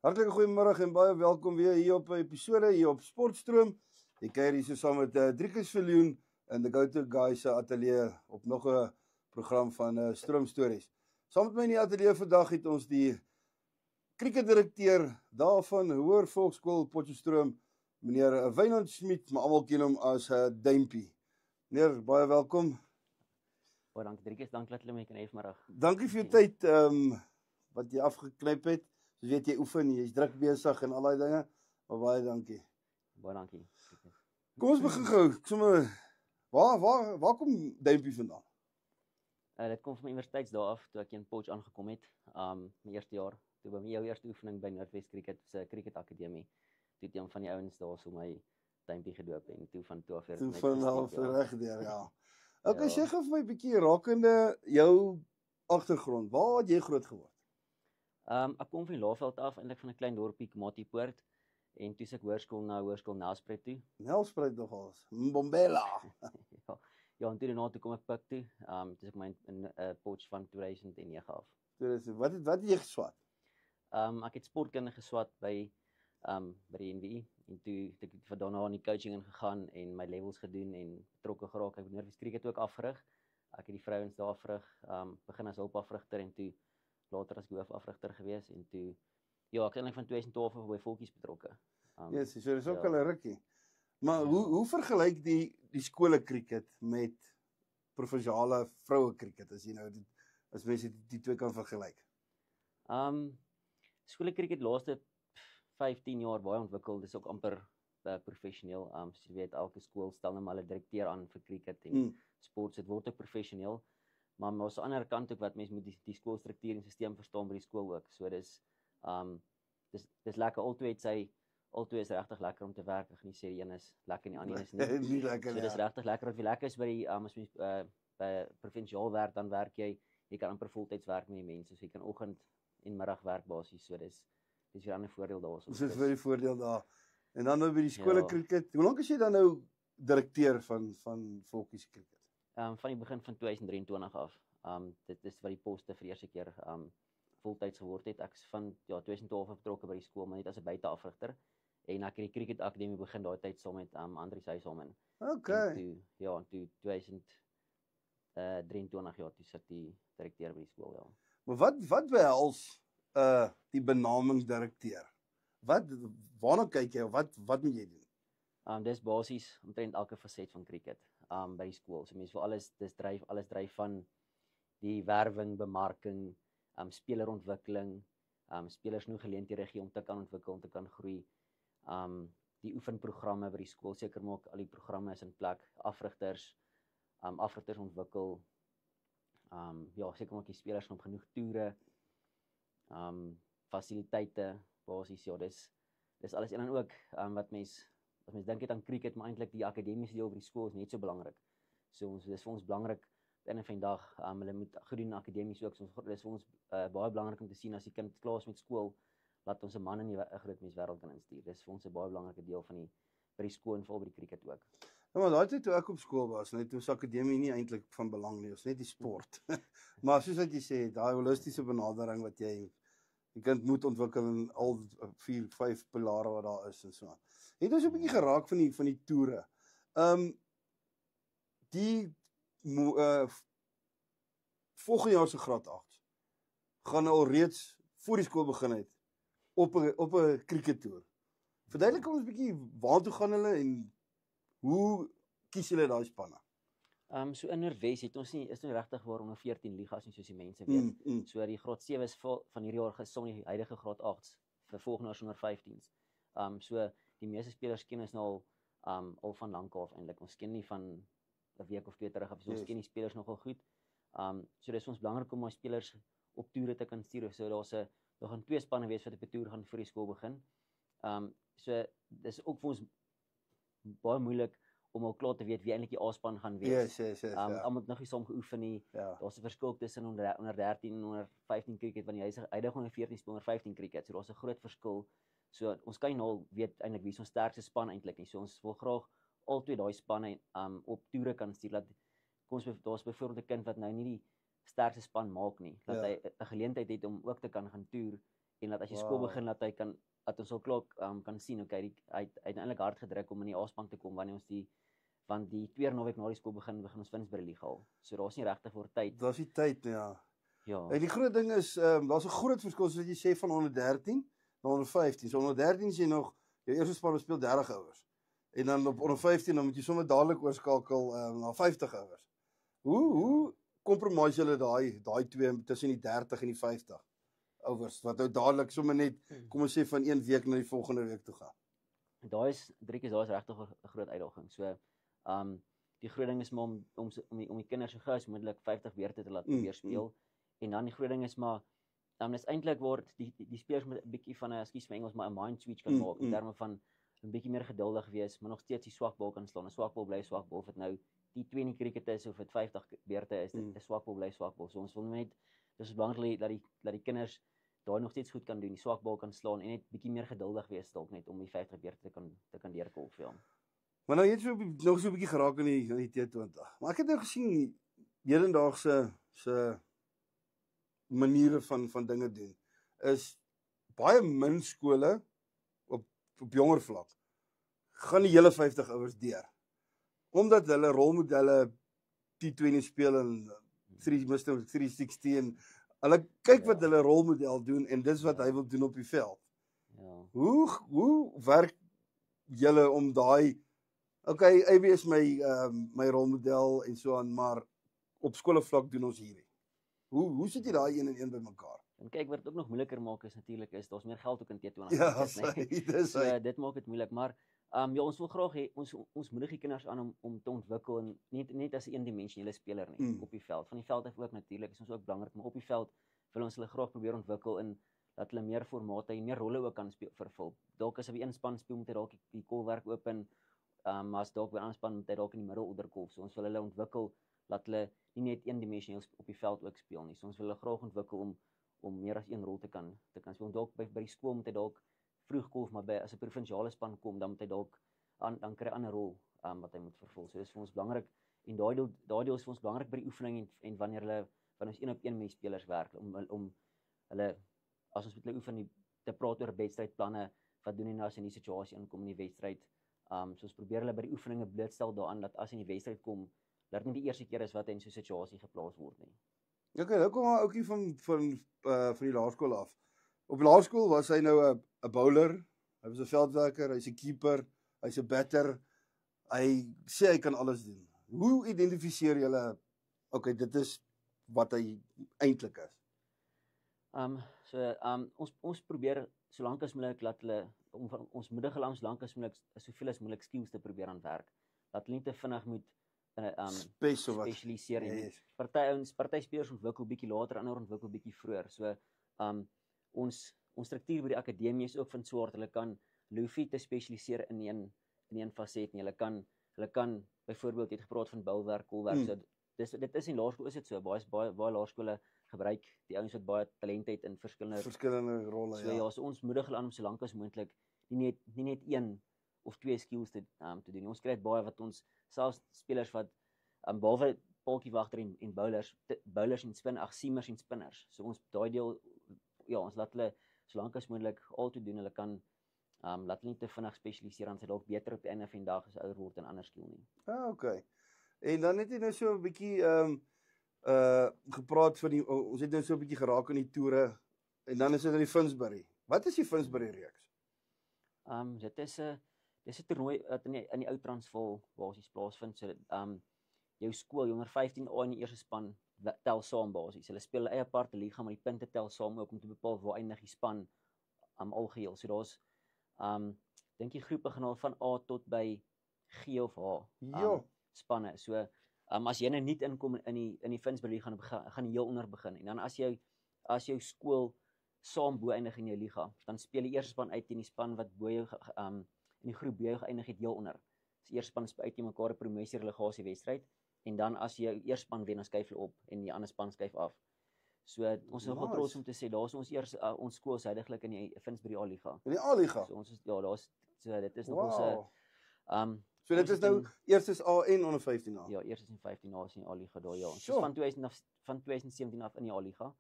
Hartlike goeiemôre en baie welkom weer hier op 'n episode hier op Sportstroom. Ek kuier hier so saam met Driekus Viljoen in die Go-To Guys se ateljee op nog 'n program van Stroom Stories. Saam met my in die ateljee vandag het ons die krieketdirekteur daarvan Hoër Volksskool Potchefstroom, meneer Wynand Schmidt, maar almal ken hom as Duimpie. Meneer, baie welkom. Baie dankie Driekus, dankie dat julle my kan hê vanmiddag. Dankie vir jou tyd wat jy afgeknyp het. Soos weet jy oefen, jy's druk besig en al daai dinge, maar baie dankie. Baie dankie. Kom ons begin gou. Sommer waar kom Duimpie vandaan? Dit kom van my universiteitsdae af toe ek in Potch aangekom het. My eerste jaar, toe by my eerste oefening by Noordwes Cricket se kriketakademie. Toe het een van die ouens daar so my Duimpie gedoop en toe van toe af weer Toe van half reg deur, ja. Okay, Ja. sê gou vir my 'n bietjie rakende jou agtergrond. Waar het jy groot geword? Ek kom van die Laagveld af, eintlik van 'n klein dorpie Komatipoort en toe se ek hoërskool Nelspruit toe. Nelspruit nogals. Mbombela. Ja, en toe daarna toe kom ek Pik toe. Toe ek my in Potch van 2009 af. Wat het jy geswat? Ek het sportkunde geswat by die NWI en toe het ek van daarna in die coaching ingegaan en my levels gedoen en betrokke geraak. Ek het Noordwes Cricket ook afgerig. Ek het die vrouens daar afgerig, begin as hulpafrigter en toe later as hoofafrigter gewees en toe ja, ek is eintlik van 2012 af by Volkies betrokke. Yes, so dis ook ja. al 'n rukkie. Maar Ja. hoe vergelyk die skole cricket met provinsiale vroue cricket as mense die twee kan vergelyk? Skole cricket laaste 15 jaar baie ontwikkel. Dis ook amper professioneel. Soos jy weet, elke skool stel nou maar 'n direkteur aan vir cricket en sport. Dit word ook professioneel. Maar ons aan die ander kant ook wat mense moet die skoolstruktuur en stelsel verstaan by die skool ook. So dis lekker. Altyd is regtig lekker om te werk. Ek gaan nie sê die een is lekker en die ander is nie. Nie lekker. So dis regtig lekker. Wat lekker is by die as mens by provinsiaal werk, dan werk jy kan amper voltyds werk met die mense. So jy kan oggend en middag werk basies. So dis weer 'n ander voordeel daarso. Dis vir die voordeel daar. En dan nou by die skole Ja. cricket. Hoe lank is jy dan nou direkteur van Volkies cricket? Van die begin van 2023 af. Dit is wat die poste vir die eerste keer voltyds geword het. Ek is van 2012 betrokke by die skool, maar net as 'n buiteafrigter. En ek het die cricket akademie begin daai tyd saam met Andries Huysman. Okay. En toe 2023 toe sit die direkteur by die skool, ja. Maar wat behels die benaming direkteur? Waarna kyk jy? Wat moet jy doen? Dis basies omtrent elke faset van cricket by die skool. So mense vir alles dryf van die werwing, bemarking, spelerontwikkeling, spelers nou geleenthede gee om te kan ontwikkel, om te kan groei. Die oefenprogramme by die skool seker maak al die programme is in plek, afrigters ontwikkel. Seker maak die spelers op genoeg toere, fasiliteite, basies dis alles en dan ook wat mens dink het aan cricket, maar eintlik die akademiese deel by die skool is net so belangrik. So dis vir ons belangrik op 'n einde van die dag, hulle moet goed doen akademies ook. So dis vir ons baie belangrik om te sien as die kind klaar is met skool, laat ons 'n man in die groot menswêreld kan instuur. Dis vir ons 'n baie belangrike deel van by die skool en veral by die cricket ook. Ja, maar daai tyd toe ek op skool was, net was akademie nie eintlik van belang nie, ons net die sport. Maar soos wat jy sê, daai holistiese benadering wat jy die kind moet ontwikkel in al 4, 5 pilare wat daar is en so aan. Het ons 'n bietjie geraak van die toere. Die volgende jaar se graad 8 gaan al reeds voor die skool begin het op 'n crickettoer. Verduidelik ons 'n bietjie waartoe gaan hulle en hoe kies julle daai spanne? So in Noordwes het ons is nie regtig waar onder 14 ligas nie soos die mense weet. So die graad 7 is van hierdie jaar gesom die huidige graad 8s vir volgende jaar onder 15s. So die meeste spelers ken ons nou al van lank af eintlik. Ons ken nie van 'n week of 2 terug af. So ons ken die spelers nogal goed. So dis ons belangrik om ons spelers op toere te kan stuur. So daar gaan 2 spanne wees wat op 'n toer gaan voor die skool begin. So dis ook vir ons baie moeilik om al klaar te weet wie eintlik die A-span gaan wees. Yes. Almal het nog nie saam geoefen nie. Ja. Daar's 'n verskil tussen onder 13 en onder 15 cricket, want die huidige onder 14 speel onder 15 cricket. So daar's 'n groot verskil. So ons kan nie nou weet eintlik wie is ons sterkste span eintlik nie. So ons wil graag albei daai spanne op toere kan stuur. Daar's byvoorbeeld 'n kind wat nou nie sterkste span maak nie. Dat hy 'n geleentheid het om ook te kan gaan toer en dat as jy skool begin dat ons al klaar kan sien hy het uiteindelik hard gedruk om in die A-span te kom want die tweede naweek na die skool begin ons Finsbury Liga al. So daar's nie regtig vir tyd. Daar's die tyd, ja. Ja. En die groot ding is daar's 'n groot verskil soos wat jy sê van onder 13 na onder 15. So onder 13 is jy nog jou eerste span speel 30 ouers. En dan op onder 15 dan moet jy sommer dadelik oorskakel na 50 ouers. Hoe compromise julle daai twee tussen die 30 en die 50 ouers wat nou dadelik sommer net kom ons sê van een week na die volgende week toe gaan? Daai is regtig 'n groot uitdaging. So die groot ding is maar om die kinders so gou as moontlik 50 beurte te laat probeer speel. En dan die groot ding is maar is eintlik word die spelers met 'n bietjie van 'n ekskuus vir Engels maar 'n mind switch kan maak in terme van 'n bietjie meer geduldig wees, maar nog steeds die swak bal kan slaan. 'n Swak bal bly swak bal of dit nou die 2 in die cricket is of dit 50 beurte is, 'n swak bal bly swak bal. So ons wil net dis belangrik dat die kinders daai nog steeds goed kan doen, die swak bal kan slaan en net bietjie meer geduldig wees dalk net om die 50 beurte te kan deurkolf. Ja. Maar nou jy het nog so 'n bietjie geraak aan die T20. Maar ek het nou gesien hedendaagse se maniere van dinge doen is baie min skole op jonger vlak gaan die hele 50 ouers deur. Omdat hulle rolmodelle T20 speel en Mr. 360 en hulle kyk wat hulle rolmodel doen en dis wat hy wil doen op die veld. Ja. Hoe werk julle om daai AB is my rolmodel en so aan, maar op skoolvlak doen ons hierdie. Hoe sit jy daai een en een bymekaar? En kyk wat dit ook nog moeiliker maak is natuurlik daar's meer geld ook in T20. Ja, so dit maak dit moeilik, maar ja, ons wil graag hê ons moedig die kinders aan om te ontwikkel en net as 'n eendimensionele speler nie op die veld. Van die veld af ook natuurlik is ons ook belangrik, maar op die veld wil ons hulle graag probeer ontwikkel en dat hulle meer formate en meer rolle ook kan vervul. Dalk as hy een span speel moet hy dalk die kolwerk open, maar as dalk by 'n ander span moet hy dalk in die middel onderkolf. So ons wil hulle ontwikkel dat hulle nie net eendimensioneel op die veld ook speel nie. So ons wil hulle graag ontwikkel om meer as een rol te kan speel. Dalk by die skool moet hy dalk vroeg kolf, maar as 'n provinsiale span kom, dan moet hy dalk dan kry hy 'n ander rol wat hy moet vervul. So dis vir ons belangrik en daai deel is vir ons belangrik by die oefening en wanneer ons 1-op-1 met die spelers werk om hulle as ons met hulle oefen te praat oor wedstrydplanne, wat doen jy nou as in die situasie inkom in die wedstryd. So ons probeer hulle by die oefeninge blootstel daaraan dat as in die wedstryd kom, dat nie die eerste keer is wat hy in so 'n situasie geplaas word nie. Okay, nou kom maar ouetjie van die laerskool af. Op laerskool was hy nou 'n bowler, hy was 'n veldwerker, hy's 'n keeper, hy's 'n batter. Hy sê hy kan alles doen. Hoe identifiseer julle okay, dit is wat hy eintlik is? Ons probeer solank as moontlik laat hulle ons moedig hulle solank as moontlik soveel as moontlik skills te probeer aan werk. Dat hulle nie te vinnig moet spesialiseer nie. Yes. Party spelers ontwikkel bietjie later, ander ontwikkel bietjie vroeër. So ons struktuur by die akademie is ook van so hard hulle hoef nie te spesialiseer in een faset nie. Hulle kan byvoorbeeld jy het gepraat van bouwerk, kolwerk. So dit is in laerskool is dit so. Baie laerskole gebruik die ouens wat baie talent het in verskillende rolle. So ja, so ons moedig hulle aan om so lank as moontlik nie net een of twee skills te doen. Ons kry baie wat ons selfs spelers wat behalwe paaltjiewagter en bowlers en seamers en spinners. So ons daai deel ja, ons laat hulle so lank as moontlik al te doen. Hulle kan laat hulle nie te vinnig spesialiseer aan sy dalk beter op die einde van die dag as ouer word in ander skill nie. Okay. En dan het jy nou so 'n bietjie gepraat van ons het nou so 'n bietjie geraak aan die toere en dan is dit in die Finsbury. Wat is die Finsbury reeks? Dis 'n toernooi wat in die ou Transvaal basies plaasvind. So jou skool, jonger 15A in die eerste span tel saam basies. Hulle speel 'n eie aparte liga, maar die punte tel saam ook om te bepaal waar eindig die span algeheel. So daar's dink die groepe gaan al van A tot by G of H. Spanne. So as jy nou nie inkom in die Finsbury gaan jy heel onder begin. En dan as jou skool saam bo eindig in jou liga, dan speel die eerste span uit teen die span wat bo jou in die groep B geëindig het heel onder. Die eerste span speel uit teen mekaar 'n promosie relegasie wedstryd en dan as jy jou eerste span wen, dan skuif hulle op en die ander span skuif af. So ons is nogal trots om te sê daar's ons skool is heidaglik in die Finsbury A-liga. In die A-liga. So ons is dit is nog ons So dit is nou eerstes A en onder 15 A. Ja, eerstes en 15 A is in die A-liga daar ja. Sure. Van 2017 af in die A-liga.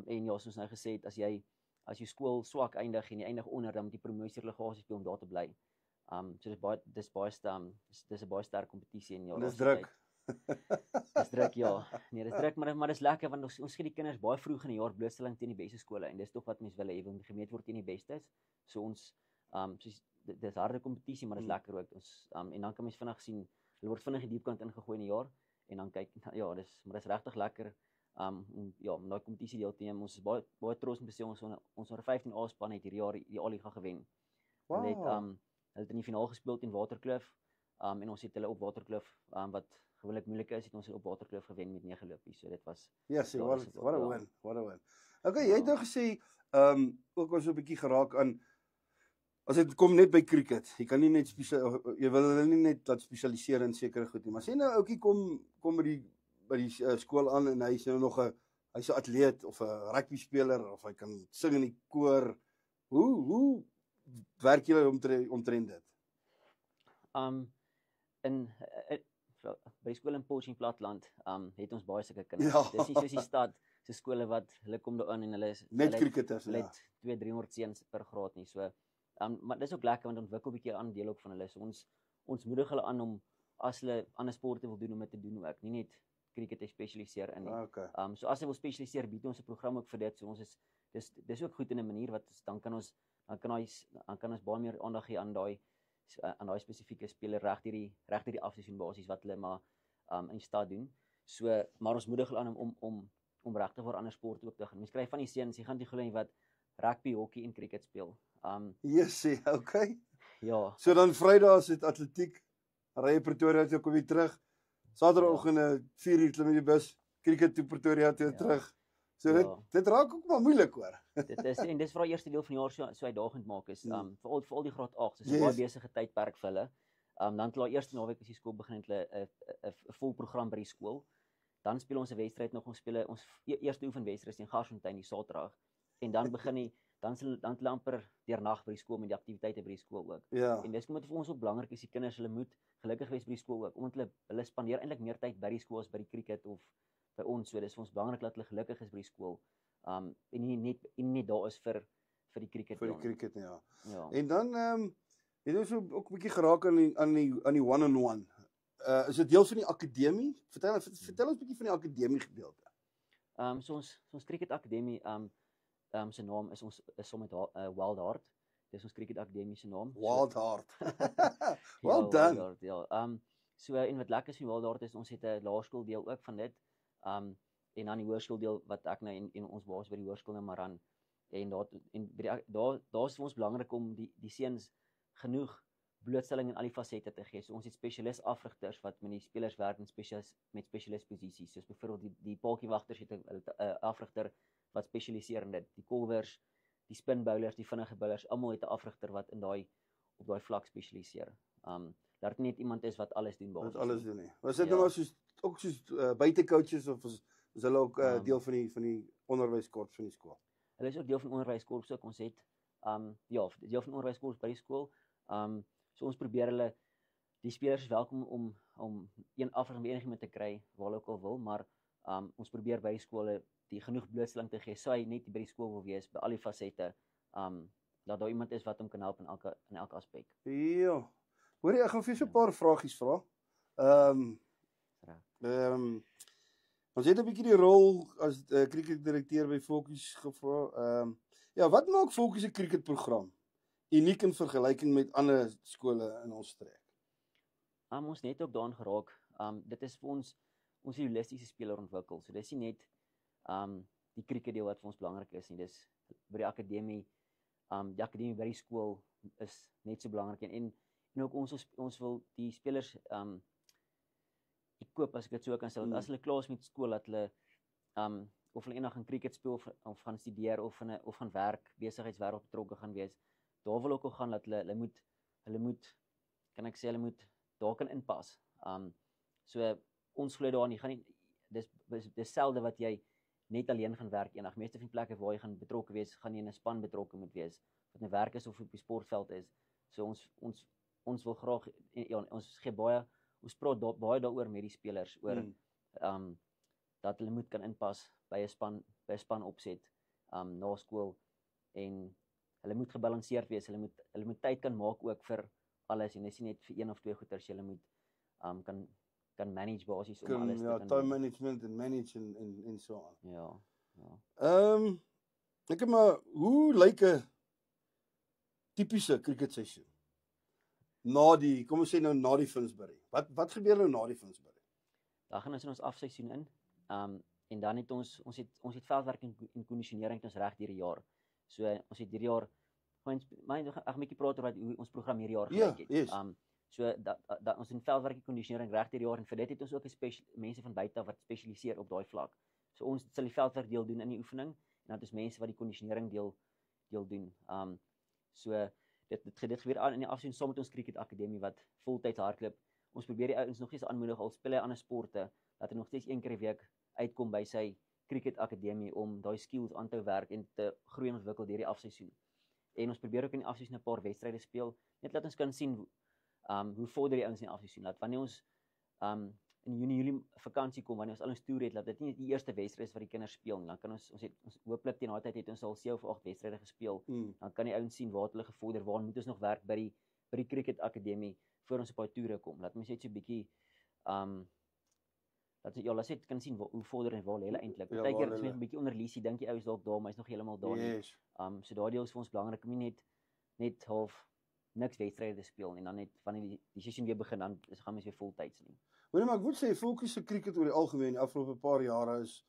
En ja, soos nou gesê het, as jou skool swak eindig en jy eindig onder, dan moet jy promosie relegasie speel om daar te bly. So dis 'n baie sterk kompetisie en ja, dis druk. Dis druk ja. Nee, dis druk, maar dis lekker want ons gee die kinders baie vroeg in die jaar blootstelling teen die beste skole en dis tog wat mense wil hê, wil gemeet word teen die bestes. So ons soos dis harde kompetisie, maar dis lekker ook. Ons en dan kan mens vinnig sien, hulle word vinnig die diepkant ingegooi in die jaar en dan kyk ja, dis regtig lekker om daai kompetisie deel te neem. Ons is baie trots om te sê ons onder 15 A span het hierdie jaar die A-liga gewen. Wow. Hulle het in die finaal gespeel teen Waterkloof en ons het hulle op Waterkloof wat gewoonlik moeilik is, het ons op Waterkloof gewen met 9 lopies. So dit was yes, what a win. Okay, jy het nou gesê ook was so 'n bietjie geraak aan as dit kom net by cricket. Jy kan nie net jy wil hulle nie net laat spesialiseer in sekere goed nie. Maar sê nou ouetjie kom by die skool aan en hy's nou nog hy's 'n atleet of 'n rugby speler of hy kan sing in die koor. Hoe werk julle omtrent dit? By skool in Potchefstroom Platland het ons baie sulke kinders. Ja. Dis nie soos die stad se skole wat hulle kom daarin en hulle is net cricketers. Hulle het 200-300 seuns per graad nie. So maar dis ook lekker want ontwikkel 'n bietjie aan deel ook van hulle. So ons moedig hulle aan om as hulle ander sporte wil doen om dit te doen ook. Nie net cricket te spesialiseer in nie. Okay. So as hy wil spesialiseer, bied ons 'n program ook vir dit. So ons is dis ook goed in 'n manier wat dan kan ons baie meer aandag gee aan daai spesifieke speler reg hierdie afseisoen basies wat hulle maar in die stad doen. So maar ons moedig hulle aan om regtig vir ander sporte ook te gaan. Mens kry van die seuns, jy gaan nie glo nie wat rugby, hokkie en cricket speel. Yes, okay. Ja. So dan Vrydag is dit atletiek, ry Pretoria toe kom jy terug. Saterdagoggend 4:00 klim jy die bus, cricket toe Pretoria toe terug. So dit raak ook maar moeilik hoor. Dit is en dis vir die eerste deel van die jaar so uitdagend maak is veral die graad 8, dis 'n baie besige tydperk vir hulle. Dan klaar eerste naweek as die skool begin het hulle 'n vol program by die skool. Dan speel ons 'n wedstryd nog, ons speel ons eerste oefenwedstryd teen Garsfontein die Saterdag en dan begin dan hulle amper deernag by die skool met die aktiwiteite by die skool ook. Ja. En dis kom dit vir ons ook belangrik is die kinders hulle moet gelukkig wees by die skool ook omdat hulle spandeer eintlik meer tyd by die skool as by die cricket of by ons. So dis vir ons belangrik dat hulle gelukkig is by die skool. En nie net daar is vir die cricket. Vir die cricket ja. Ja. En dan het ons ook 'n bietjie geraak aan die one-on-one. Is dit deel van die akademie? Vertel ons 'n bietjie van die akademie gedeelte. So ons cricket akademie se naam is som met Wild Heart. Dis ons cricket akademie se naam. Wild Heart. Well well done. Wild Heart, ja. So en wat lekker is van Wild Heart is ons het 'n laerskooldeel ook van dit. En dan die hoërskooldeel wat ek nou en ons was by die hoërskool in Maran. En daar's vir ons belangrik om die seuns genoeg blootstelling in al die fasette te gee. So ons het spesialis afrigters wat met die spelers werk met spesialis posisies. Soos byvoorbeeld die paadjiewagters het 'n afrigter wat spesialiseer in dit. Die kolwers, die spin bowlers, die vinnige bowlers, almal het 'n afrigter wat op daai vlak spesialiseer. Dat net iemand is wat alles doen basies. Wat alles doen nie. Was dit nou maar soos buitecoaches of is hulle ook deel van die onderwyskorps van die skool? Hulle is ook deel van onderwyskorps ook. Ons het deel van onderwyskorps by die skool. So ons probeer hulle die spelers is welkom om een afrigting by enigiemand te kry waar hulle ook al wil, maar ons probeer by die skole die genoeg blootstelling te gee, so hy net by die skool wil wees by al die fasette, dat daar iemand is wat hom kan help in elke aspek. Ja. Hoorie, ek gaan vir so 'n paar vragies vra. Ons het 'n bietjie die rol as cricketdirekteur by Volkies gevra. Wat maak Volkies se cricketprogram uniek in vergelyking met ander skole in ons streek? Ons net ook daarin geraak. Dit is vir ons holistiese speler ontwikkel. So dis nie net die cricket deel wat vir ons belangrik is nie. Dis by die akademie by die skool is net so belangrik en ook ons wil die spelers koop as ek dit so kan sê. As hulle klaar is met skool dat hulle of hulle eendag gaan cricket speel of gaan studeer of gaan werk, besigheidswêreld betrokke gaan wees. Daar wil ook al gaan dat hulle moet kan ek sê hulle moet daar kan inpas. So ons glo daarin, jy gaan nie dis selde wat jy net alleen gaan werk eendag. Meeste van die plekke waar jy gaan betrokke wees, gaan jy in 'n span betrokke moet wees. Of dit 'n werk is of op die sportveld is. So ons ons wil graag ja, ons gee baie ons praat baie daaroor met die spelers oor dat hulle moet kan inpas by 'n span opset na skool en hulle moet gebalanseerd wees. Hulle moet tyd kan maak ook vir alles en dis nie net vir een of twee goeters jy moet kan manage basies om alles te kan time management en manage en so aan. Ja. Ek maar hoe lyk 'n tipiese cricket seisoen? Kom ons sê nou na die Finsbury. Wat gebeur nou na die Finsbury? Dan gaan ons in ons afseisoen in. En dan het ons het veldwerk en kondisionering ons reg deur die jaar. So ons het hierdie jaar ek 'n bietjie praat oor hoe ons program hierdie jaar gelyk het. Yes. So dat ons in veldwerk en kondisionering reg deur die jaar en vir dit het ons ook mense van buite wat spesialiseer op daai vlak. So ons sal die veldwerk deel doen in die oefening en dan het ons mense wat die kondisionering deel doen. So dit gebeur aan in die afseisoen saam met ons cricket akademie wat voltyds hardloop. Ons probeer die ouens nog steeds aanmoedig al speel hy ander sporte dat hy nog steeds een keer 'n week uitkom by sy cricket akademie om daai skills aan te werk en te groei en ontwikkel deur die afseisoen. En ons probeer ook in die afseisoen 'n paar wedstryde speel net laat ons kan sien hoe vorder die ouens in die afseisoen. Dat wanneer ons in Junie vakansie kom, wanneer ons al ons toer het, dat dit nie die eerste wedstryd is wat die kinders speel nie. Dan kan ons hooplik teen daai tyd het ons al 7 of 8 wedstryde gespeel. Dan kan die ouens sien waar hulle gevorder, waar moet ons nog werk by die cricket akademie voor ons op daai toere kom. Laat mens net so 'n bietjie laat sê kan sien hoe vorder en waar lê hulle eintlik. Partykeer is mens 'n bietjie onder lesie, dink die ouens dalk daar, maar hy's nog heeltemal daar nie. So daai deel is vir ons belangrik om nie net half niks wedstryde te speel en dan net wanneer die seisoen weer begin dan gaan mens weer voltyds nie. Maar ek moet sê fokus se cricket oor die algemeen die afgelope paar jare is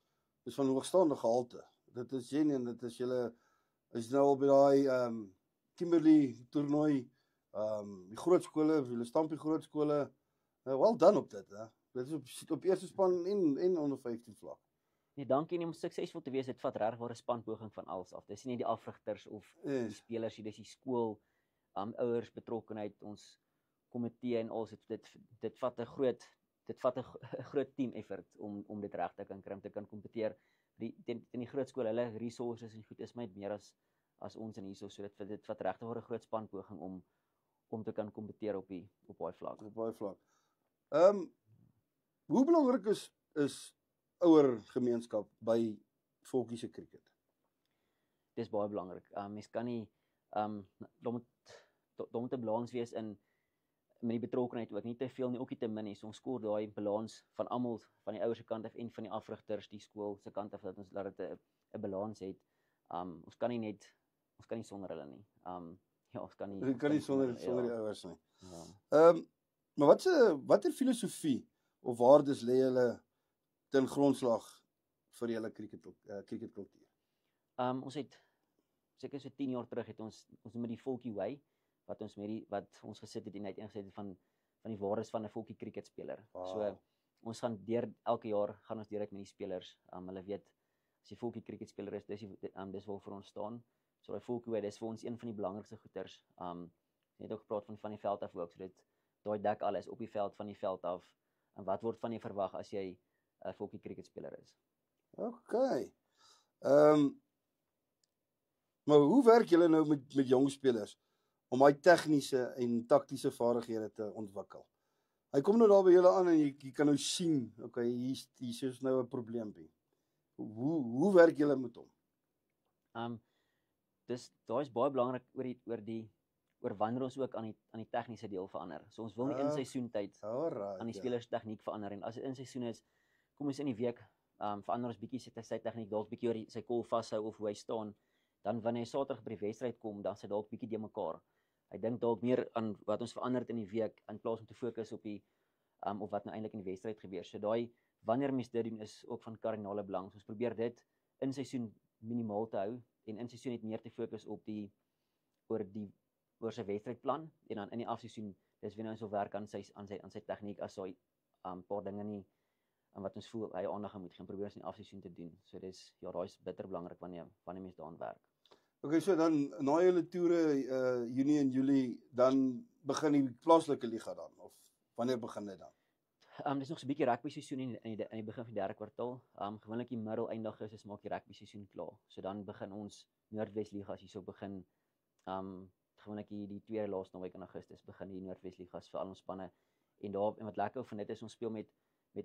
van hoogstaande gehalte. Dit is genuine, dit is julle is nou al by daai Kimberley toernooi, die groot skole, julle stamp die groot skole. Well done op dit, hè. Dit is op eerste span en onder 15 vlak. Nee, dankie en om suksesvol te wees, dit vat regtig 'n spanpoging van alles af. Dis nie die afrigters of die spelers nie, dis die skool, ouers betrokkenheid, ons komitee en alles. Dit vat 'n groot team effort om dit reg te kan kry, om te kan kompeteer. In die groot skole, hulle resources en goed is my meer as ons in hierso, so dit vat regtig 'n groot spanpoging om te kan kompeteer op daai vlak. Op daai vlak. Hoe belangrik is ouer gemeenskap by volkie se cricket? Dis baie belangrik. Mens kan nie daar moet 'n balans wees in met die betrokkenheid ook nie te veel nie, ook nie te min nie. So ons skoor daai balans van almal van die ouers se kant af en van die afrigters, die skool se kant af dat dit 'n balans het. Ons kan nie sonder hulle nie. Ja, ons kan nie sonder die ouers nie. Ja. Maar watter filosofie of waardes lê julle ten grondslag vir julle cricketkultuur? Ons het seker so 10 jaar terug het ons met die Volkie Way wat ons gesit het en uiteengesit het van die waardes van 'n Volkie cricketspeler. Wow. So ons gaan elke jaar gaan ons direk met die spelers. Hulle weet as jy Volkie cricketspeler is, dis waar vir ons staan. So daai Volkie Way, dis vir ons een van die belangrikste goeters. Net ook gepraat van die veld af ook, so daai dek alles op die veld, van die veld af. En wat word van jou verwag as jy 'n Volkie cricketspeler is? Okay. Maar hoe werk julle nou met jong spelers om daai tegniese en taktiese vaardighede te ontwikkel? Hy kom nou daar by julle aan en jy kan nou sien, okay, hier is nou 'n probleempie. Hoe werk julle met hom? Daai is baie belangrik oor wanneer ons ook aan die tegniese deel verander. So ons wil nie in seisoentyd aan die spelers tegniek verander en as dit in seisoen is, kom ons in die week verander ons bietjie sy tegniek, dalk bietjie oor sy kol vashou of hoe hy staan. Dan wanneer hy Saterdag by die wedstryd kom, dan sy dalk bietjie de mekaar. Hy dink dalk meer aan wat ons verander het in die week in plaas om te fokus op op wat nou eintlik in die wedstryd gebeur. So daai wanneer mens dit doen is ook van kardinale belang. So ons probeer dit in seisoen minimaal te hou en in seisoen net meer te fokus op oor sy wedstrydplan en dan in die afseisoen dis wanneer ons wil werk aan sy tegniek as hy paar dinge nie wat ons voel hy aandag moet gaan probeer in die afseisoen te doen. So daai is bitter belangrik wanneer mens daaraan werk. Okay, so dan na julle toere Junie en Julie dan begin die plaaslike liga dan of wanneer begin dit dan? Dis nog so 'n bietjie rugby seisoen in die begin van die derde kwartaal. Gewoonlik die middel eind Augustus maak die rugby seisoen klaar. So dan begin ons Noordwes Liga hierso begin gewoonlik die tweede laaste naweek in Augustus begin die Noordwes Ligas vir al ons spanne. En wat lekker van dit is, ons speel met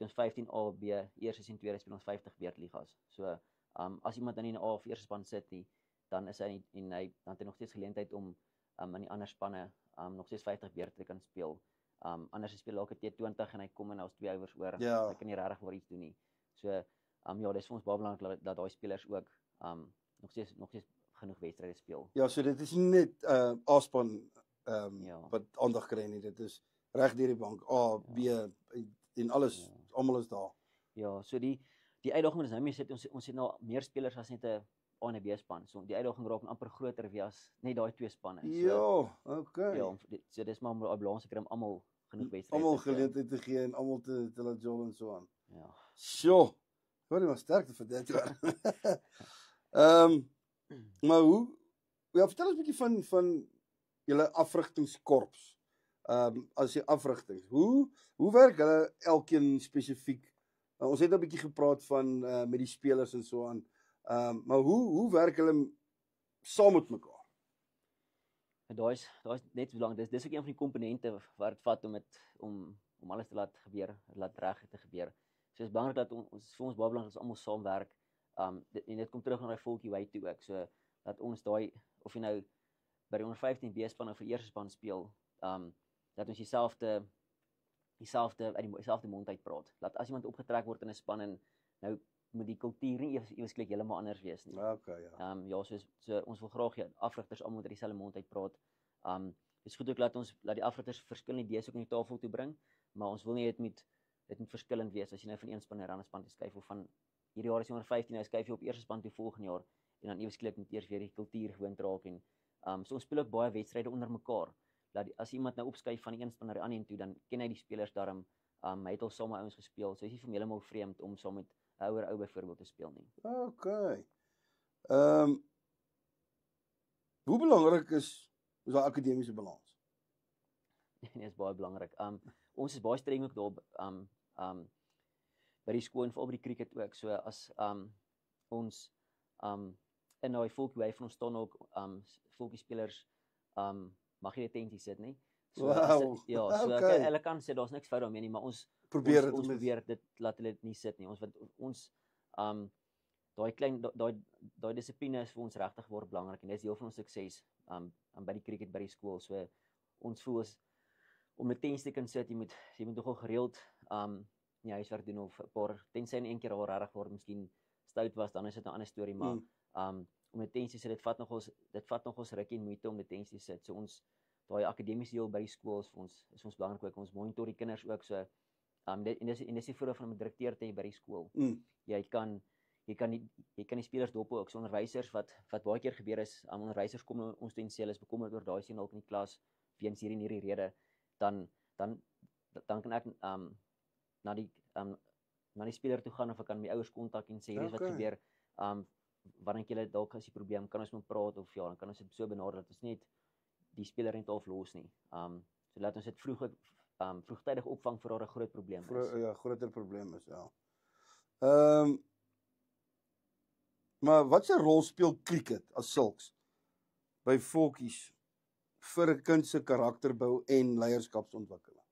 ons 15A, B, eerste en tweede speel ons 50 beurtligas. So, as iemand dan in 'n A of eerste span sit nie, dan is hy dan het hy nog steeds geleentheid om in die ander spanne nog steeds 50 beurte te kan speel. Anders speel dalk 'n T20 en hy kom en daar's 2 ouers oor. Ja. Hy kan nie regtig iets doen nie. So, ja, dis vir ons baie belangrik dat daai spelers ook nog steeds genoeg wedstryde speel. Ja, so dit is nie net A-span Ja. wat aandag kry nie. Dit is reg deur die bank. A, B en alles, almal is daar. Ja, so die uitdaging is nou meer ons het nou meer spelers as net 'n A en 'n B span. So die uitdaging raak amper groter wie as net daai 2 spanne. So, Ja, okay. Ja, so dis maar om balans te kry om almal genoeg wedstryde Almal geleentheid te gee en almal te laat jol en so aan. Ja. Sjoe. Hoor maar sterkte vir dit jaar. Maar ja, vertel ons 'n bietjie van julle afrigtingskorps. As jy afrigtings. Hoe werk hulle elkeen spesifiek? Ons het 'n bietjie gepraat van met die spelers en so aan. Maar hoe werk hulle saam met mekaar? Daai's net so lank. Dis ook een van die komponente wat dit vat om alles te laat gebeur, laat reg te gebeur. So is belangrik dat ons vir ons baie belangrik is almal saamwerk. En dit kom terug na daai volkie wy toe ook. So dat ons daai of jy nou by die onder 15 B span of vir eerste span speel, dat ons dieselfde mond uitpraat. Dat as iemand opgetrek word in 'n span en nou moet die kultuur nie eweslik heeltemal anders wees nie. Okay, ja. Ja, so ons wil graag afrigters almal met dieselfde mond uitpraat. Dis goed ook laat die afrigters verskillende idees ook aan die tafel toe bring, maar ons wil nie dit moet verskillend wees as jy nou van een span na 'n ander span skuif of van hierdie jaar is jy onder 15 nou skuif jy op eerste span toe volgende jaar en dan eweslik moet eers weer die kultuur gewoond raak en so ons speel ook baie wedstryde onder mekaar. Dat as iemand nou opskuif van die een span na die ander een toe, dan ken hy die spelers daarom. Hy het al saam met ouens gespeel, so is nie vir hom heeltemal vreemd om saam met 'n ouer ou byvoorbeeld te speel nie. Okay. Hoe belangrik is daai akademiese balans? Nee, is baie belangrik. Ons is baie streng ook daar by die skool en veral by die cricket ook. So as ons in daai volkie wy van ons staan ook volkie spelers mag nie detensie sit nie. So Wow. ja, so Okay. hulle kan sê daar's niks fout daarmee nie, maar ons Probeer dit laat hulle dit nie sit nie. Ons daai dissipline is vir ons regtig baie belangrik en dis deel van ons sukses by die cricket by die skool. So ons voel om detensie te kan sit, jy moet nogal gereeld nie huiswerk doen of 'n paar tensy in een keer al regtig waar miskien stout was, dan is dit 'n ander storie, maar om detensie sit, dit vat nogals rukkie en moeite om detensie te sit. So ons daai akademiese deel by die skool is ons belangrik ook. Ons monitor die kinders ook so. En dis die voordeel van 'n direkteur te hê by die skool. Jy kan die spelers dop ook. So onderwysers wat baie keer gebeur is, onderwysers kom ons toe en sê hulle is bekommerd oor daai seun dalk in die klas weens hierdie rede, dan kan ek na die speler toe gaan of ek kan my ouers kontak en sê hier is wat gebeur. Wat dink julle dalk is die probleem? Kan ons moet praat of ja, dan kan ons dit so benader dat ons net die speler net aflos nie. So laat ons dit vroegtydig opvang vir daar 'n groot probleem is. Ja, groter probleem is, ja. Maar wat 'n rol speel cricket as sulks by volkies vir 'n kind se karakterbou en leierskapsontwikkeling?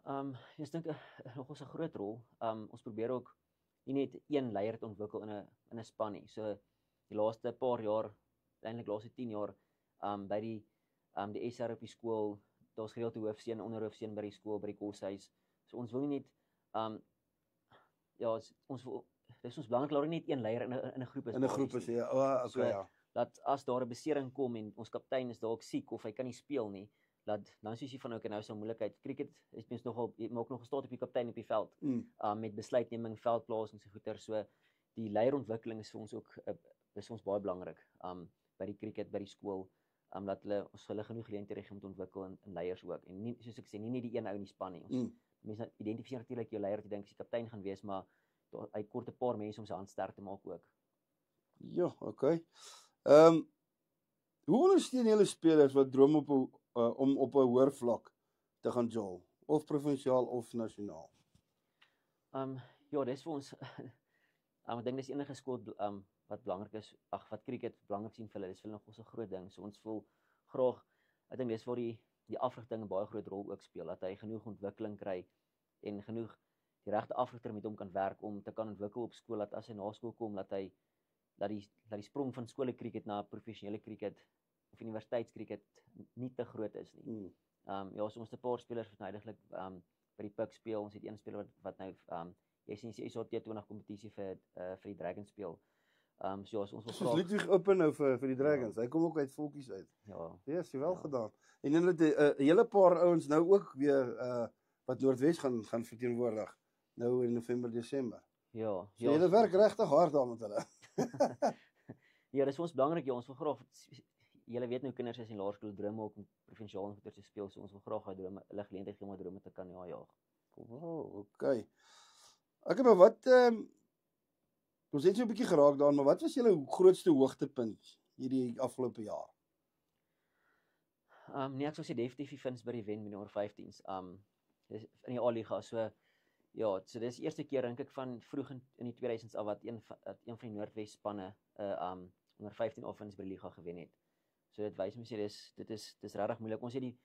Ek dink nogals 'n groot rol. Ons probeer ook nie net een leier te ontwikkel in 'n span nie. So die laaste paar jaar, eintlik laaste 10 jaar, by die SR op die skool, daar's gereeld 'n hoofseun, onderhoofseun by die skool, by die koshuis. So ons wil nie net dis ons belangrik dat nie net een leier in 'n groep is. In 'n groep is, ja. Okay, so, ja. Dat as daar 'n besering kom en ons kaptein is dalk siek of hy kan nie speel nie, dan is jy van okay, nou is 'n moeilikheid. Cricket is mens nogal maak nog gestaat op die kaptein op die veld. Met besluitneming, veldplasing se goeie. So die leierontwikkeling is vir ons ook is ons baie belangrik. By die cricket, by die skool, dat hulle genoeg geleenthede gee om te ontwikkel in leiers ook. En nie soos ek sê, nie die een ou in die span nie. Ons mense identifiseer natuurlik jou leier wat jy dink as die kaptein gaan wees, maar hy kort 'n paar mense om sy hand sterk te maak ook. Ja, okay. Hoe ondersteun julle spelers wat droom om op 'n hoër vlak te gaan jol, of provinsiaal of nasionaal? Ja, dis vir ons Ek dink dis enige skool wat belangrik is, wat cricket belangrik sien vir hulle, dis vir hulle nog so 'n groot ding. So ons voel graag, ek dink dis waar die afrigting 'n baie groot rol ook speel, dat hy genoeg ontwikkeling kry en genoeg die regte afrigter met hom kan werk om te kan ontwikkel op skool, dat as hy na skool kom, dat die sprong van skole cricket na professionele cricket of universiteitskriket nie te groot is nie. Ja, so ons het 'n paar spelers wat nou eintlik by die Pik speel. Ons het een speler wat nou SA T20 kompetisie vir die Dragons speel. So ja, ons wil graag Ludwig Open nou vir die Dragons. Hy kom ook uit Volkies uit. Ja. Yes, wel gedaan. En hulle het 'n hele paar ouens nou ook weer wat Noordwes gaan verteenwoordig nou in November, Desember. Ja, so hulle werk regtig hard daar met hulle. Ja, dis vir ons belangrik, ja, ons wil graag julle weet nou kinders is in laerskool drome ook om provinsiaal goeie te speel, so ons wil graag hulle geleentheid gee om hulle drome te kan jaag. Wow, okay. Okay, maar wat ons het so 'n bietjie geraak daaraan, maar wat was julle grootste hoogtepunt hierdie afgelope jaar? Nee, ek sou sê definitief die wins by die wen met die onder 15s. Dis in die A-liga, so ja, so dis die eerste keer dink ek van vroeg in die 2000s af wat een van die Noordwes spanne onder 15 offens by die liga gewen het. So dit wys my sê dit is regtig moeilik. Ons het die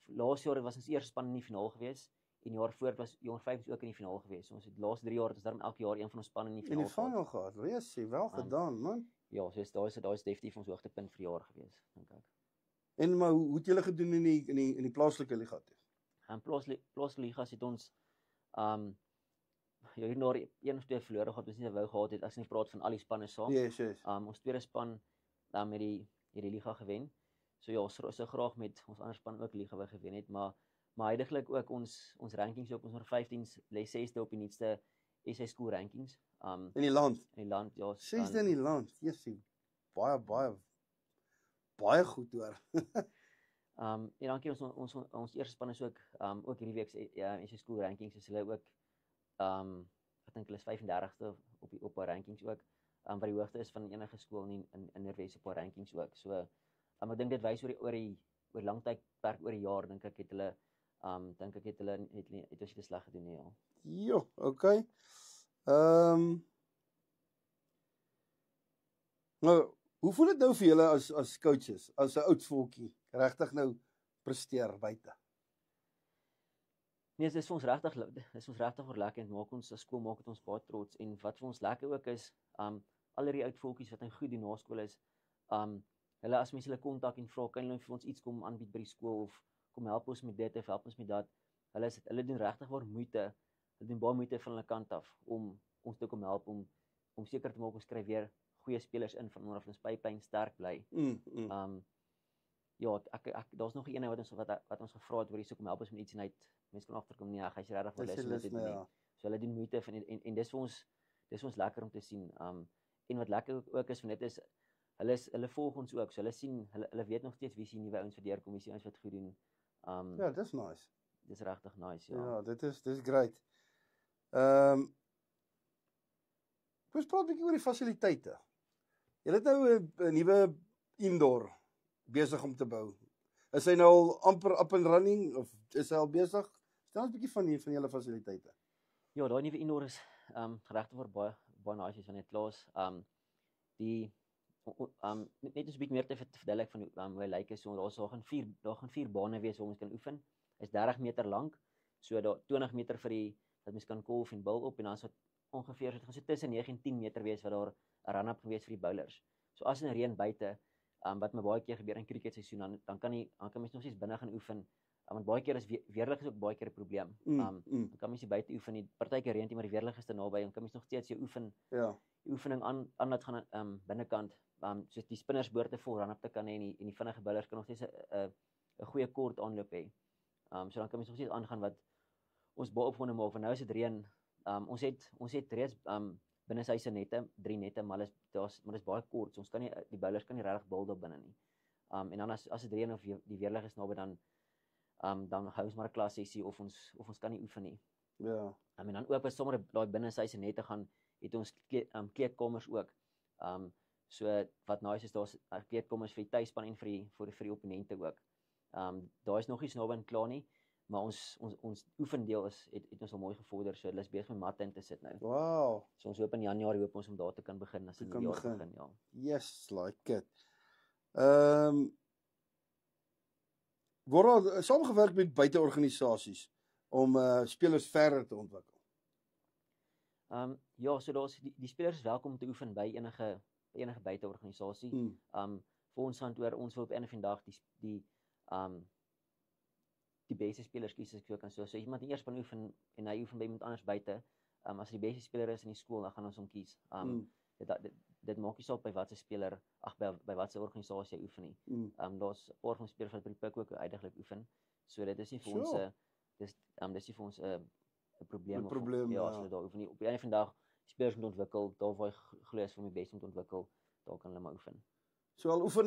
laaste jaar was ons eerste span in die finaal gewees en die jaar voor was die onder 15s ook in die finaal gewees. So ons het die laaste 3 jaar het ons daarom elke jaar een van ons spanne in die finaal gehad. Wees wel gedaan, man. Ja, so daar is definitief ons hoogtepunt vir die jaar gewees, dink ek. En maar hoe het julle gedoen in die plaaslike liga toe? En plaaslike ligas het ons ja, hier na 1 of 2 verlore gehad, ons nie wou gehad het as jy praat van al die spanne saam. Yes. Ons tweede span met die liga gewen. So ja, so graag met ons ander span ook liga wou gewen het, maar heidaglik ook ons rankings op ons onder 15s lê 6de op die nuutste SA School rankings. In die land, ja. 6de in die land. Jessie. Baie goed hoor. En dan kyk ons eerste span is ook hierdie week SA School rankings is hulle ook ek dink hulle is 35ste op haar rankings ook. Wat die hoogste is van enige skool in Noordwes op haar rankings ook. So ek dink dit wys oor lang tydperk oor die jaar dink ek het hulle het ons dit sleg gedoen, ja. Jo, okay. Nou, hoe voel dit nou vir julle as coaches, as 'n oud volkie, regtig nou presteer buite? Nee, dis vir ons regtig lekker en maak ons as skool maak dit ons baie trots en wat vir ons lekker ook is, al die oud volkies wat goed doen na skool is, hulle as mense hulle kontak en vra kan hulle vir ons iets kom aanbied by die skool of kom help ons met dit of help ons met dat. Hulle doen regtig waar moeite. Hulle doen baie moeite van hulle kant af om ons te kom help om seker te maak ons kry weer goeie spelers in van ons pipeline sterk bly. Ja, daar's nog 'n ene wat ons gevra het oor hierso kom help ons met iets en mense kan agterkom nie, hy's regtig wel lus om dit te doen. So hulle doen moeite en dis vir ons lekker om te sien. En wat lekker ook is van dit is hulle volg ons ook. So hulle sien hulle weet nog steeds wie se nuwe ouens wat deurkom, wie se ouens wat goed doen. Ja, dis nice. Dis regtig nice, ja. Ja, dis great. Ons praat 'n bietjie oor die fasiliteite. Julle het nou 'n nuwe indoor besig om te bou. Is hy nou al amper up and running of is hy al besig? Stel ons 'n bietjie van julle fasiliteite. Ja, daai nuwe indoor is regtig baie nice is wanneer dit klaar is. Net 'n bietjie meer te verduidelik van hoe hy lyk. So daar gaan 4 bane wees waar ons kan oefen. Hy's 30 meter lank. So daar 20 meter vir dat mens kan golf en bil op en dan so ongeveer dit gaan so tussen 9 en 10 meter wees wat daar 'n run-up gewees vir die bowlers. So as in reën buite, wat my baie keer gebeur in cricket seisoen, dan kan mens nog steeds binne gaan oefen. Want baie keer is weerlig is ook baie keer 'n probleem. Dan kan mens nie buite oefen nie. Partykeer reën dit maar die weerlig is te naby en kan mens nog steeds jou oefening aan laat gaan binnekant. Soos die spinners behoort te vol run-up te kan hê en die vinnige bowlers kan nog steeds 'n goeie kort aanloop hê. So dan kan mens nog steeds aangaan wat ons baie opgewonde maak want nou is dit reën. Ons het reeds binneshuise nette, 3 nette, maar dis baie kort. So ons kan nie die bowlers kan nie regtig bil daar binne nie. En dan as dit reën of die weerlig is naby dan hou ons maar 'n klassessie of ons kan nie oefen nie. Ja. En dan ook as sommer daai binneshuise nette gaan, het ons kleedkamers ook. So wat nice is daar's kleedkamers vir die tuisspan en vir die opponente ook. Daar is nog nie naby en klaar nie. Maar ons oefendeel het ons al mooi gevorder, so hulle is besig met matte in te sit nou. Wow. So ons hoop in Januarie hoop ons om daar te kan begin as 'n nuwe jaar begin, ja. Yes, like it. Word daar saamgewerk met buiteorganisasies om spelers verder te ontwikkel? Ja, so daar's die spelers is welkom om te oefen by enige buiteorganisasie. Vir ons handoor, ons wil op 'n vandag die beste spelers kies, as ek so kan sê. So iemand die eers span oefen en hy oefen by iemand anders buite. As hy die beste speler is in die skool, dan gaan ons hom kies. Dit maak nie saak by watse speler, by watse organisasie hy oefen nie. Daar's 'n paar van spelers wat by die Pik ook uiteindelik oefen. So dit is nie vir ons dis nie vir ons 'n probleem ja. As hulle daar oefen nie. Op die einde van die dag spelers moet ontwikkel, daar waar hy glo is om die beste moet ontwikkel, daar kan hulle maar oefen. So al oefen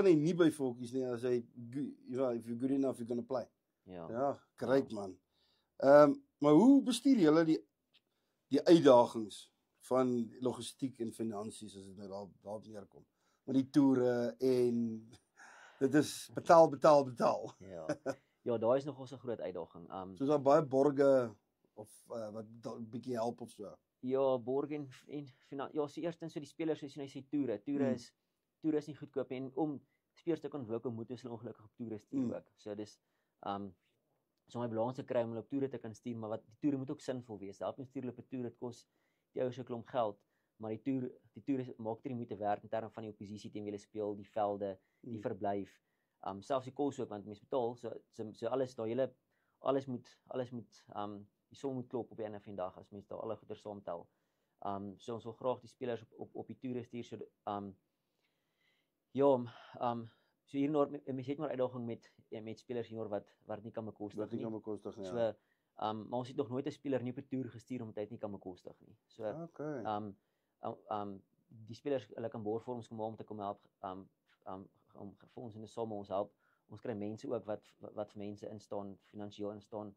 hy nie by voetjies nie, as hy if you're good enough you're going to play. Ja, great man. Maar hoe bestuur julle die uitdagings van logistiek en finansies as dit nou daar neerkom? Met die toere en dit is betaal. Ja, daar is nog 'n groot uitdaging. Soos daar baie borge of wat 'n bietjie help of so. Ja, borg en ja, so eerstens so die spelers soos jy sê toere. Toere is nie goedkoop en om spelers te kan ontwikkel moet hulle ongelukkig op toere stuur ook. So dis so my balans te kry om hulle op toere te kan stuur, maar die toere moet ook sinvol wees. Help net stuur hulle op 'n toer, dit kos die ou se klomp geld, maar die toere maak dit nie moeite werd in terme van die oppositie teen wie hulle speel, die velde, die verblyf, selfs die kos ook, want mense betaal so alles daar alles moet die som moet klop op 'n einde van die dag as mense daar alle goeder saamtel. So ons wil graag die spelers op die toere stuur, so so hiernoor mense het maar uitdaging met spelers hiernoor wat nie kan bekostig nie. So maar ons het nog nooit 'n speler nie op 'n toer gestuur omdat hy dit nie kan bekostig nie. So die spelers hulle kan borg vir ons kom om te kom help om vir ons in die somme ons help. Ons kry mense ook wat vir mense instaan, finansiëel instaan.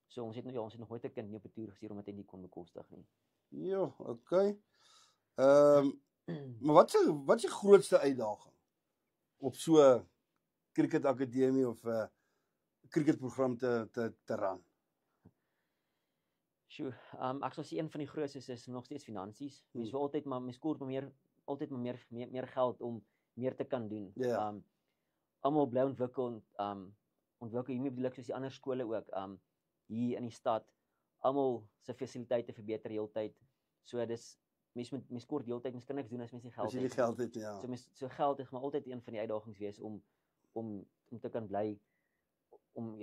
So ons het nog nooit 'n kind nie op 'n toer gestuur omdat hy nie kon bekostig nie. Ja, okay. Maar wat is die grootste uitdaging op so 'n kriketakademie of 'n kriketprogram te run? Sjoe, ek sal sê een van die grootstes is nog steeds finansies. Mens wil altyd maar meer geld om meer te kan doen. Almal bly ontwikkel hiermee bedoel ek soos die ander skole ook. Hier in die stad, almal se fasiliteite verbeter heeltyd. So dis mens kort heeltyd, mens kan niks doen as mens nie geld het. So geld is maar altyd een van die uitdagings wees om te kan bly om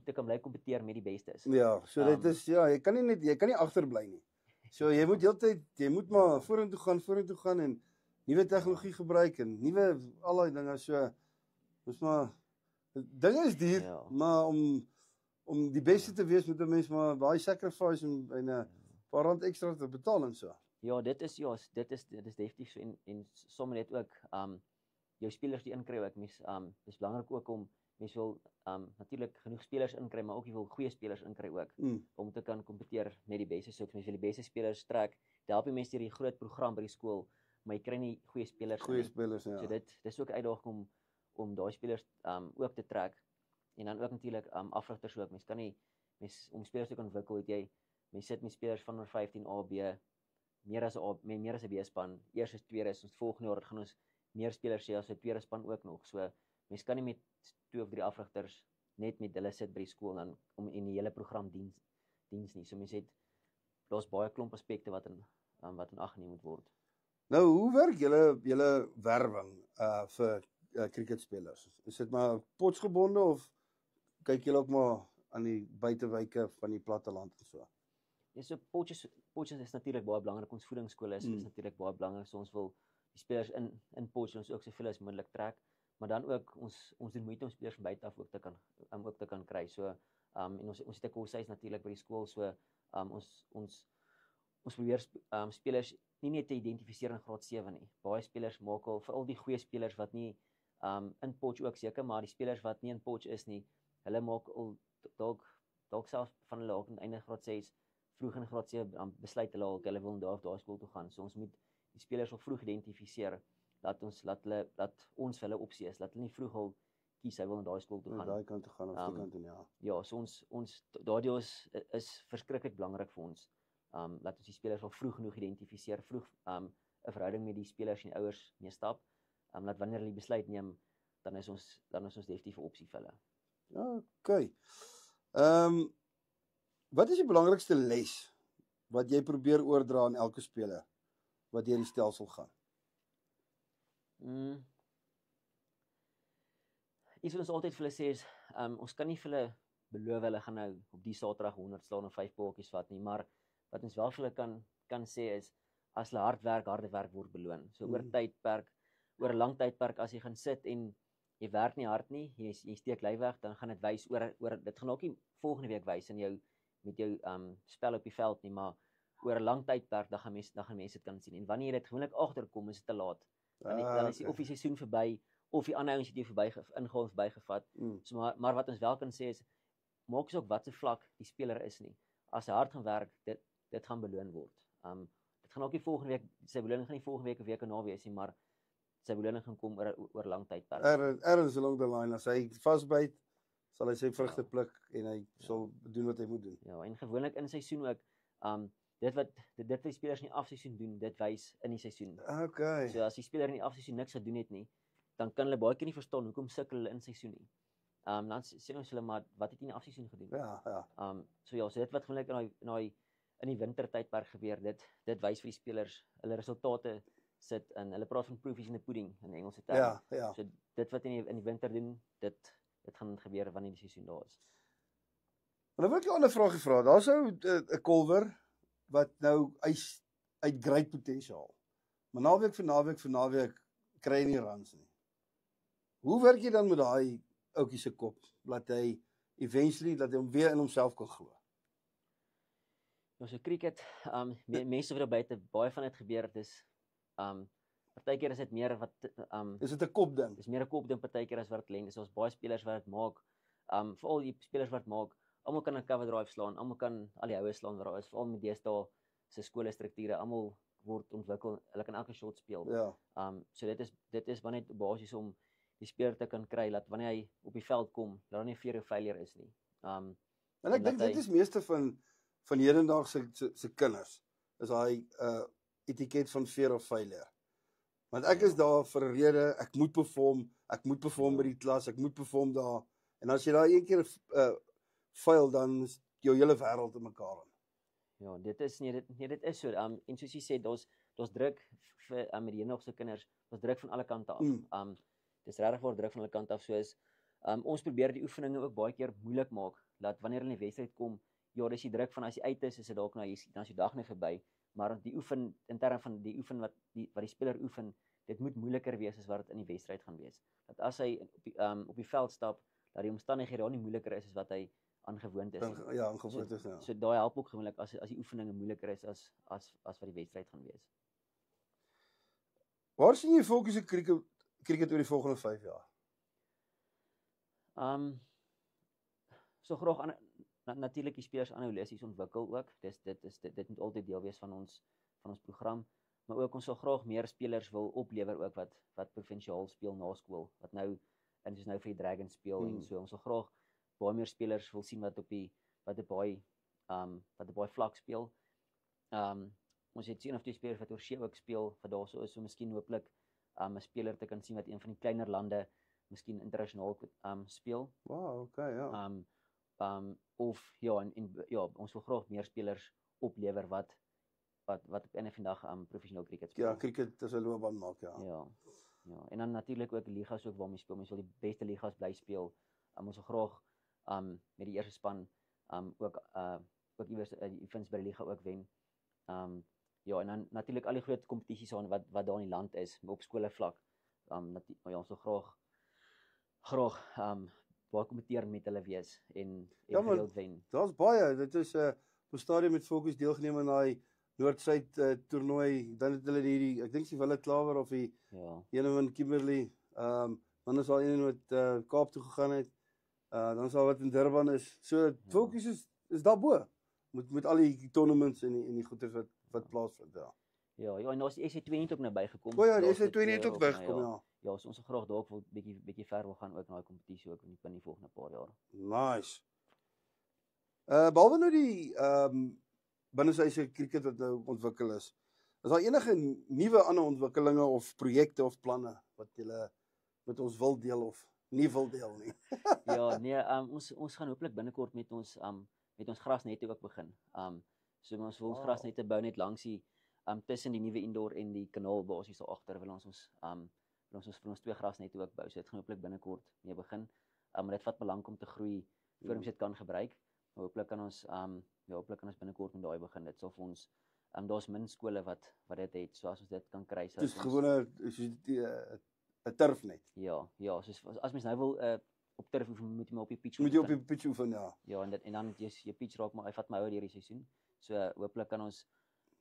te kan bly kompeteer met die bestes. Ja, so dit is jy kan nie agterbly nie. So jy moet heeltyd maar vorentoe gaan en nuwe tegnologie gebruik en nuwe al daai dinge, so dis maar dinge is duur, maar om die beste te wees moet 'n mens maar baie sacrifice en 'n paar rand ekstra te betaal en so. Ja, dit is definitief so en sommer net ook jou spelers die inkry ook. Dis belangrik ook om mens wil natuurlik genoeg spelers inkry, maar ook jy wil goeie spelers inkry ook om te kan kompeteer met die beste. So mens wil die beste spelers trek. Dit help die mense deur die groot program by die skool, maar jy kry nie goeie spelers ja. So dis ook 'n uitdaging om daai spelers ook te trek. En dan ook natuurlik afrigters ook. Mens kan nie om spelers te kan ontwikkel, mens sit met spelers van onder 15 A, B, meer as 'n B span. Eers is tweede, ons volgende jaar gaan ons meer spelers hê as 'n tweede span ook nog. So mens kan nie met 2 of 3 afrigters net met hulle sit by die skool dan om in die hele program diens nie. So mens daar's baie klomp aspekte wat in ag geneem moet word. Nou, hoe werk julle werwing vir kriketspelers? Is dit maar potsgebonde of kyk julle ook maar aan die buitewyke van die platteland en so? Ja, so potjies is natuurlik baie belangrik. Ons voedingsskole is natuurlik baie belangrik. So ons wil die spelers in potjies ons ook soveel as moontlik trek, maar dan ook ons doen moeite om spelers van buite af ook te kan kry. So en ons het 'n koshuis natuurlik by die skool, so ons probeer spelers nie net te identifiseer in graad 7 nie. Baie spelers maak al veral die goeie spelers wat nie in potjie ook seker, maar die spelers wat nie in potjie is nie, hulle maak al dalk self van hulle ook aan einde graad 6 vroeg in graad 7 besluit hulle wil na daai skool toe gaan. So ons moet die spelers al vroeg identifiseer dat ons vir hulle opsie is, dat hulle nie vroeg al kies hy wil na daai skool toe Na gaan. daai kant toe gaan of die kant toe, ja. Ja, so ons daardie is verskriklik belangrik vir ons. Dat ons die spelers al vroeg genoeg identifiseer, vroeg 'n verhouding met die spelers en die ouers mee stap. Dat wanneer hulle die besluit neem, dan is ons definitief 'n opsie vir hulle. Ja, okay. Wat is die belangrikste les wat jy probeer oordra aan elke speler wat deur die stelsel gaan? Iets wat ons altyd vir hulle sê is, ons kan nie vir hulle beloof hulle gaan nou op die Saterdag 100 slaan of 5 paadjies vat nie, maar wat ons wel vir hulle kan sê is, as hulle harde werk word beloon. So oor tydperk, oor 'n lang tydperk, as jy gaan sit en jy werk nie hard nie, jy steek lui weg, dan gaan dit wys dit gaan ook nie volgende week wys in met jou spel op die veld nie, maar oor 'n lang tydperk dan gaan mense dit kan sien. En wanneer jy dit gewoonlik agterkom, is dit te laat. Dan is die of die seisoen verby of die ander ouens het jou verbygevat. So maar wat ons wel kan sê is, maak ook wat se vlak die speler is nie. As hy hard gaan werk, dit gaan beloon word. Dit gaan ook nie volgende week, sy beloning gaan nie volgende week of week erna wees nie, maar sy beloning gaan kom oor lang tydperk. Ergens along the line, as hy vasbyt, sal hy sy vrugte pluk en hy sal doen wat hy moet doen. Ja, en gewoonlik in seisoen ook, dit wat die spelers in die afseisoen doen, dit wys in die seisoen. Okay. So as die speler in die afseisoen niks gedoen het nie, dan kan hulle baie keer nie verstaan hoekom sukkel hulle in seisoen nie. Dan sê ons hulle, maar wat het jy in die afseisoen gedoen? Ja. So dit wat gewoonlik in die wintertydperk gebeur, dit wys vir die spelers hulle resultate sit in, hulle praat van proof is in the pudding in Engelse terme. Ja. So dit wat in die winter doen, dit gaan gebeur wanneer die seisoen daar is. Maar dan wil ek jou 'n ander vraag vra. Daar's nou 'n kolwer wat nou uit great potensiaal. Maar naweek vir naweek kry hy nie runs nie. Hoe werk jy dan met daai ouetjie se kop dat hy eventually dat hy hom weer in homself kan glo? Nou so cricket, mense wat daar buite baie van dit gebeur, dis partykeer is dit meer wat is dit 'n kop ding? Dis meer 'n kop ding partykeer as wat talent is. Ons baie spelers wat dit maak. Veral die spelers wat maak, almal kan 'n cover drive slaan, almal kan al die houe slaan wat daar is, veral met deesdae se skoolstrukture, almal word ontwikkel, hulle kan elke shot speel. Ja. So dit is wanneer basies om die speler te kan kry dat wanneer hy op die veld kom, dat daar nie fear of failure is nie. En ek dink dit is meeste van hedendaagse se kinders is daai etiket van fear of failure. Want ek is daar vir 'n rede, ek moet perform by die klas, ek moet perform daar. En as jy daai een keer fail, dan is jou hele wêreld in mekaar aan. Ja, dit is so. En soos jy sê, daar's druk vir met die hedendaagse kinders, daar's druk van alle kante af. Dis regtig waar druk van alle kante af, soos ons probeer die oefeninge ook baie keer moeilik maak, dat wanneer hulle in die wedstryd kom, ja, dis die druk van as jy uit is dit dalk nou dan is die dag net verby, maar die in terme van die oefen wat die speler oefen, dit moet moeiliker wees as wat dit in die wedstryd gaan wees. Dat as hy op die veld stap, dat die omstandighede daar nie moeiliker is as wat hy aangewoond is. Ja, aangewoond is, ja. So daai help ook gewoonlik as die oefeninge moeiliker is as wat die wedstryd gaan wees. Waar sien jy fokus in cricket oor die volgende 5 jaar? So graag natuurlik die spelers holisties ontwikkel ook. Dit moet altyd deel wees van ons program, maar ook ons sal graag meer spelers wil oplewer ook wat provinsiaal speel na skool, wat nou vir die Dragons speel en so. Ons sal graag baie meer spelers wil sien wat op baie vlak speel. Ons het sien of die spelers wat oor see ook speel, wat daarso is, so miskien hooplik 'n speler te kan sien wat een van die kleiner lande miskien internasionaal speel. Wow, okay, ja. Of ons wil graag meer spelers oplewer wat op 'n vandag professioneel cricket speel. Ja, cricket is 'n loopbaan maak, ja. Ja, en dan natuurlik ook ligas ook waarmee speel. Ons wil die beste ligas bly speel. Ons wil graag met die eerste span ook iewers die events by die liga ook wen. Ja, en dan natuurlik al die groot kompetisies wat daar in die land is op skole vlak. Ons wil graag baie kompeteer met hulle wees en gereeld wen. Daar's baie. Dit is op stadium met fokus deelgeneem aan daai Noord-Suid toernooi. Dan het hulle hierdie, ek dink die Wille Klawer of die ene van Kimberley. Dan is al een wat Kaap toe gegaan het. Dan is al wat in Durban is. So fokus is daarbo. Met al die tournaments en die goeders wat plaasvind, ja. Ja, en daar's die SA2 net ook nou bygekom. O ja, die SA2 net ook weggekom, ja. Ja, so ons graag dalk wil bietjie ver wil gaan ook na die kompetisie ook in die volgende paar jaar. Nice. Behalwe nou die binnesyse cricket wat nou ontwikkel is daar enige nuwe ander ontwikkelinge of projekte of planne wat julle met ons wil deel of nie wil deel nie? Ja, nee, ons gaan hopelik binnekort met ons grasnette ook begin. So ons wil ons grasnette bou net langs die tussen die nuwe indoor en die kanaal basies daar agter wil ons vir ons 2 grasnette ook bou. So dit gaan hopelik binnekort mee begin. Maar dit vat belang om te groei voor ons dit kan gebruik. Maar hopelik kan ons binnekort met daai begin. Dit sal vir ons daar's min skole wat dit het. So as ons dit kan kry, dis gewone 'n turf net. Ja, soos as mens nou wil op turf oefen, moet jy maar op die pitch oefen. Moet jy op die pitch oefen, ja. Ja, en dan jy pitch raak maar hy vat my ou deur die seisoen. So hopelik kan ons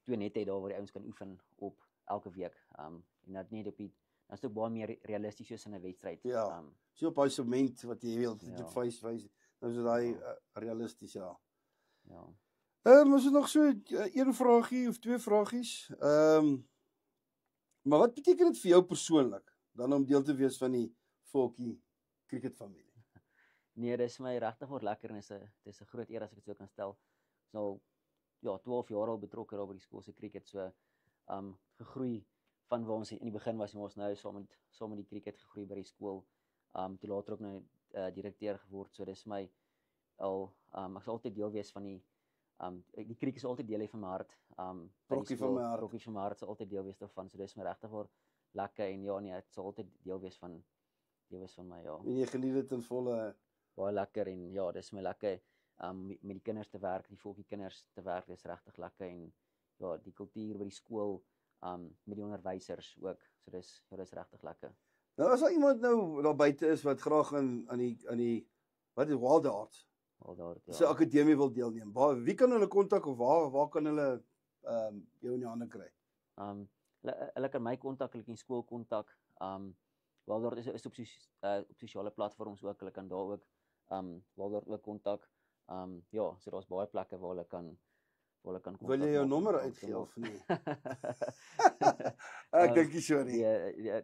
2 nette hê daar waar die ouens kan oefen op elke week. En dat net op die dan is dit ook baie meer realisties soos in 'n wedstryd. Ja. So op daai sement wat jy wil met wys, nou is dit daai realisties, ja. Ja. Is dit nog so 1 vraagie of 2 vragies? Maar wat beteken dit vir jou persoonlik dan om deel te wees van die Volkie cricket familie? Nee, dis my regtig word lekker en dis 'n groot eer as ek dit so kan stel. So ja, 12 jaar al betrokke daar by die skool se cricket, so gegroei van waar ons in die begin was en ons nou saam met die cricket gegroei by die skool. Toe later ook nou direkteur geword. So dis my ek sal altyd deel wees van die cricket is altyd deel van my hart. Brokkie van my hart. Brokkie van my hart sal altyd deel wees daarvan. So dis my regtig waar lekker en ja nee, dit sal altyd deel wees van my, ja. En jy geniet dit in volle baie lekker en ja, dis my lekker met die kinders te werk, die Volkie kinders te werk, dis regtig lekker en ja, die kultuur by die skool met die onderwysers ook. So dis regtig lekker. Nou as daar iemand nou daar buite is wat graag aan die wat is Wild Hearts? Ja. So akademie wil deelneem. Wie kan hulle kontak of waar kan hulle jou in die hande kry? Hulle kan my kontak, hulle kan skool kontak. Wild Hearts is op sosiale platforms ook, hulle kan daar ook Wild Hearts ook kontak. Ja, so daar's baie plekke waar hulle kan kontak. Wil jy jou nommer uitgee of nie? Ek dink nie so nie.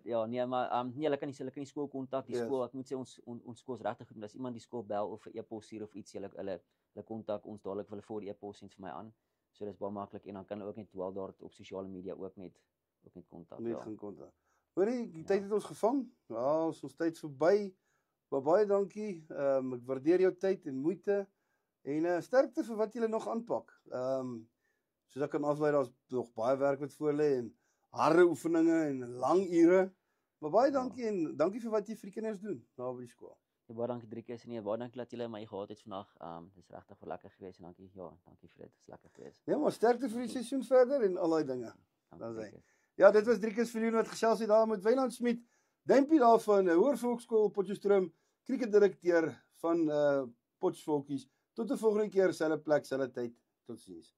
Ja, nee, maar nee, hulle kan die skool kontak, die skool, ek moet sê ons skool is regtig goed. As iemand die skool bel of 'n e-pos stuur of iets, hulle kontak ons dadelik, hulle voor die e-pos sien vir my aan. So dis baie maklik en dan kan hulle ook net Wild Hearts op sosiale media ook net kontak. Net gaan kontak. Hoorie, die tyd het ons gevang. Ja, ons tyd verby. Baie dankie. Ek waardeer jou tyd en moeite en sterkte vir wat julle nog aanpak. Soos ek kan aflei, daar's nog baie werk wat voor lê en harde oefeninge en lang ure. Maar baie dankie en dankie vir wat jy vir die kinders doen daar by die skool. Ja, baie dankie Driekus en baie dankie dat julle my gehad het vandag. Dis regtig lekker geweest en dankie vir dit. Dis lekker geweest. Ja, maar sterkte vir die seisoen verder en al daai dinge. Ja, dit was Driekus Viljoen wat gesels het daar met Wynand Smit. Duimpie daarvan, Hoërvolksskool Potchefstroom, cricketdirekteur van Potchefstroom. Tot 'n volgende keer, selfde plek, selfde tyd. Totsiens.